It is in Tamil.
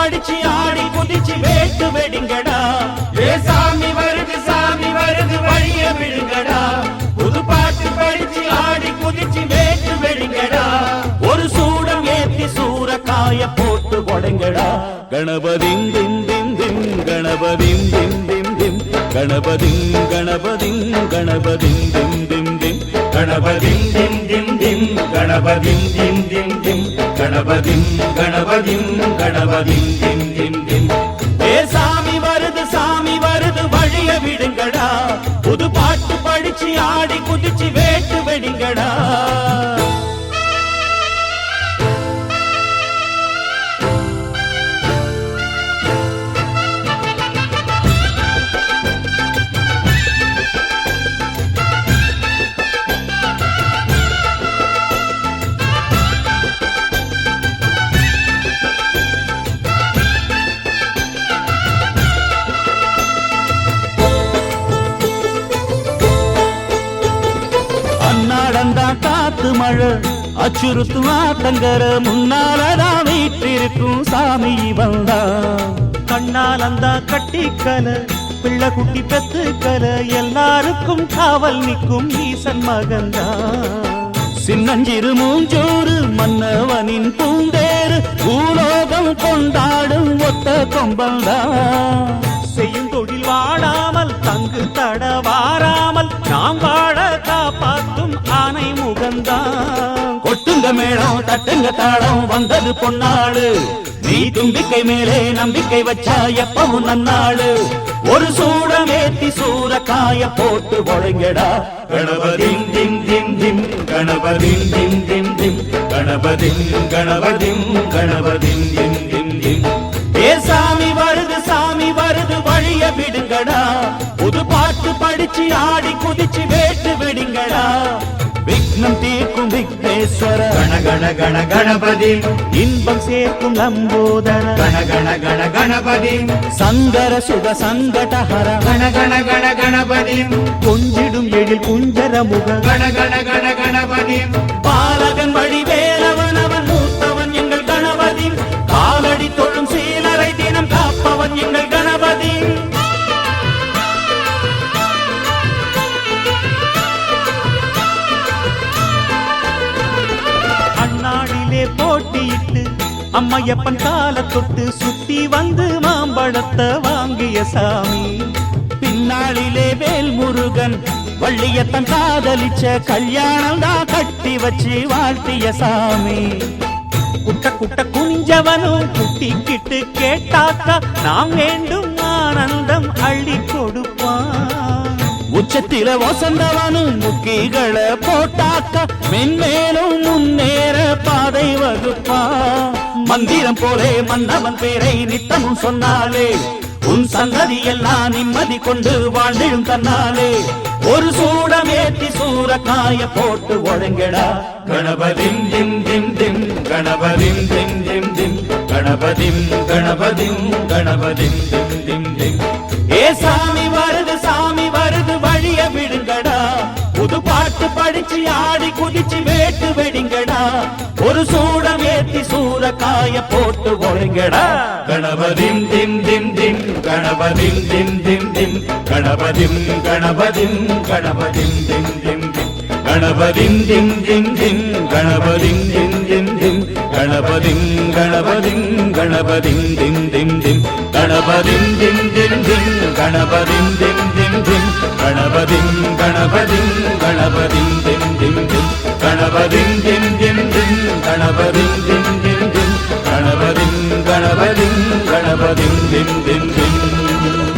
படிச்சு ஆடி குதிச்சு வேட்டு வெடிங்கடா. ஏ சாமி வருது வழிய விடுங்கடா. புது பாட்டு படிச்சு ஆடி குதிச்சு வேட்டு வெடிங்கடா. ஒரு சூடம் ஏத்தி சூரக்காய போட்டு கொடைங்கடா. கணபதிம் திம் திம் திம் கணபதிம் திம் திம் திம் கணபதிம் கணபதிம் கணபதிம் திம் திம் திம் கணபதிம் திம் திம் திம் கணபதிம் திம் திம் திம் கணபதிம் கணபதிம் கணபதிம் திம் திம் திம். ஏ சாமி வருது வழிய விடுங்கடா. புது பாட்டு படிச்சு ஆடி குதிச்சு வேட்டு வெடிங்கடா. காத்து மழை அச்சுறுத்தும் ஆத்தங்கர முன்னாலதான் வீற்றிருக்கும் சாமி வந்தா. கண்ணால் அந்த கட்டிக்கல பிள்ளை குட்டி பெத்துக்கல எல்லாருக்கும் காவல் நிற்கும் ஈசன் மகந்தா. சின்னஞ்சிறு மூஞ்சோறு மன்னவனின் பூந்தேறு பூலோகம் கொண்டாடும் ஒத்த கொம்பந்தா. செய்யும் தொழில் வாடாமல் தங்கு தட வாராமல் நாம் வாழ காப்பாற்றும் ஆனை முகந்தான். கொட்டுங்க மேளம் தட்டுங்க தாளம் வந்தது பொன்னாடு. நீ தும்பிக்கை மேலே நம்பிக்கை வச்சா எப்பவும் நன்னாடு. ஒரு சூடம் ஏத்தி சூரக்காய போட்டு ஒழுங்கடா. கணபதிம் திம் திம் திம் கணபதிம் திம் திம் திம் கணபதிம் கணபதிம் கணபதிம் திம் திம் திம். ஏ சாமி வருது வழிய விடுங்கடா. புது பாட்டு படிச்சு ஆடி குதிச்சு வேட்டு வெடிங்கடா. விக்னம் தீர்க்கும் விக்னேஸ்வர கண கண கண கணபதி. இன்பம் சேர்க்கும் லம்போதர கண கண கண கணபதி. சந்தர சுக சங்கடஹர கண கண கண கணபதி. கொஞ்சிடும் எழில் குஞ்சர முக கண கண கண கணபதி. பாலகன் வழி வேலவன் அவன் மூத்தவன் எங்கள் கணபதி. காலடி தொழும் சீலரை தினம் காப்பவன் எங்கள் கணபதி. அண்ணாடிலே போட்டியிட்டு அம்மையப்பன் கால தொட்டு சுத்தி வந்து மாம்பழத்தை வாங்கிய சாமி. பின்னாளிலே வேல் முருகன் வள்ளியத்தன் காதலிச்ச கல்யாணம் தான் கட்டி வச்சு வாழ்த்திய சாமி. குட்ட குட்ட குனிஞ்சவனும் குட்டிக்கிட்டு கேட்டாக்கா நாம் வேண்டும் ஆனந்தம் அள்ளி கொடுப்பான். உச்சத்தில வசந்தவனும் முக்கிகளை போட்டாக்கா மென்மேலும் முன்னேற பாதை வகுப்பான். மந்திரம் போலே மன்னவன் பேரை நித்தமும் சொன்னாலே உன் சந்ததி எல்லாம் நிம்மதி கொண்டு வாழ்ந்திடும் தன்னாலே. ஒரு சூடம் ஏத்தி சூரக்காய போட்டு ஒழுங்கடா. கணபதிம் திம் திம் திம் கணபதிம் திம் திம் திம் கணபதிம் கணபதிம் கணபதிம் திம் திம் திம். ஏ சாமி வருது வழிய விடுங்கடா. புது பாட்டு படிச்சு ஆடி குதிச்சு வேட்டு வெடிங்கடா. ஒரு சூடம் ஏத்தி சூரக்காய போட்டு ஒழுங்கடா. கணபதிம் திம் திம் திம் கணபதிம் திம் திம் திம் கணபதிம் கணபதிம் கணபதிம் திம் திம் திம் கணபதிம் திம் திம் திம் கணபதிம் திம் திம் திம் கணபதிம் கணபதிம் கணபதிம் திம் திம் திம் கணபதிம் திம் திம் திம் கணபதிம் திம் திம் திம் கணபதிம் கணபதிம் கணபதிம் திம் திம் திம் கணபதிம் திம் திம் திம் கணபதிம் திம் திம் திம் கணபதிம் கணபதிம் கணபதிம் திம் திம் திம்.